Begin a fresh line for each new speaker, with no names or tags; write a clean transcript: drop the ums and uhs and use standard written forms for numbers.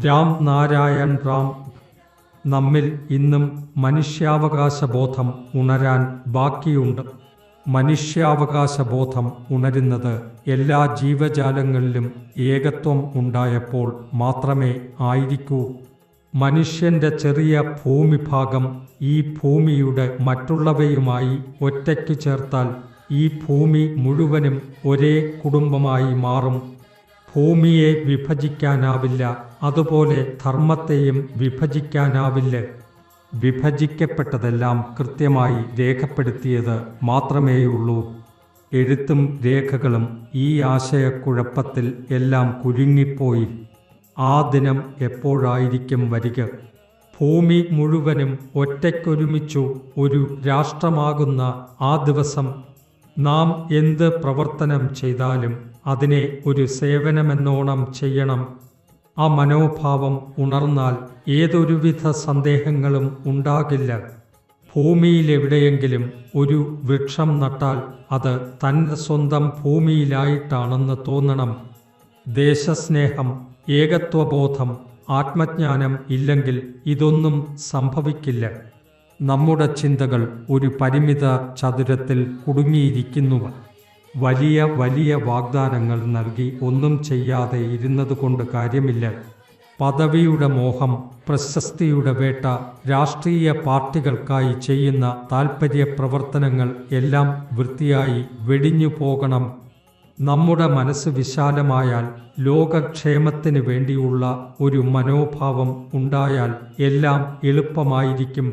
രാം നാരായൺ റാം. നമ്മിൽ ഇന്നും മനുഷ്യാവകാശബോധം ഉണരാൻ ബാക്കിയുണ്ട്. മനുഷ്യാവകാശബോധം ഉണരുന്നത് എല്ലാ ജീവജാലങ്ങളിലും ഏകത്വം ഉണ്ടായപ്പോൾ മാത്രമേ ആയിരിക്കൂ. മനുഷ്യൻ്റെ ചെറിയ ഭൂമിഭാഗം ഈ ഭൂമിയുടെ മറ്റുള്ളവയുമായി ഒറ്റയ്ക്ക് ചേർത്താൽ ഈ ഭൂമി മുഴുവനും ഒരേ കുടുംബമായി മാറും. ഭൂമിയെ വിഭജിക്കാനാവില്ല, അതുപോലെ ധർമ്മത്തെയും വിഭജിക്കാനാവില്ല. വിഭജിക്കപ്പെട്ടതെല്ലാം കൃത്യമായി രേഖപ്പെടുത്തിയത് മാത്രമേയുള്ളൂ. എഴുത്തും രേഖകളും ഈ ആശയക്കുഴപ്പത്തിൽ എല്ലാം കുരുങ്ങിപ്പോയി. ആ ദിനം എപ്പോഴായിരിക്കും വരിക? ഭൂമി മുഴുവനും ഒറ്റയ്ക്കൊരുമിച്ചു ഒരു രാഷ്ട്രമാകുന്ന ആ ദിവസം. നാം എന്ത് പ്രവർത്തനം ചെയ്താലും അതിനെ ഒരു സേവനമെന്നോണം ചെയ്യണം. ആ മനോഭാവം ഉണർന്നാൽ ഏതൊരുവിധ സന്ദേഹങ്ങളും ഉണ്ടാകില്ല. ഭൂമിയിലെവിടെയെങ്കിലും ഒരു വൃക്ഷം നട്ടാൽ അത് തൻ്റെ സ്വന്തം ഭൂമിയിലായിട്ടാണെന്ന് തോന്നണം. ദേശസ്നേഹം, ഏകത്വബോധം, ആത്മജ്ഞാനം ഇല്ലെങ്കിൽ ഇതൊന്നും സംഭവിക്കില്ല. നമ്മുടെ ചിന്തകൾ ഒരു പരിമിത ചതുരത്തിൽ കുടുങ്ങിയിരിക്കുന്നു. വലിയ വലിയ വാഗ്ദാനങ്ങൾ നൽകി ഒന്നും ചെയ്യാതെ ഇരുന്നതുകൊണ്ട് കാര്യമില്ല. പദവിയുടെ മോഹം, പ്രശസ്തിയുടെ വേട്ട, രാഷ്ട്രീയ പാർട്ടികൾക്കായി ചെയ്യുന്ന താൽപ്പര്യ പ്രവർത്തനങ്ങൾ എല്ലാം വൃത്തിയായി വെടിഞ്ഞു പോകണം. നമ്മുടെ മനസ്സ് വിശാലമായാൽ, ലോകക്ഷേമത്തിന് വേണ്ടിയുള്ള ഒരു മനോഭാവം ഉണ്ടായാൽ എല്ലാം എളുപ്പമായിരിക്കും.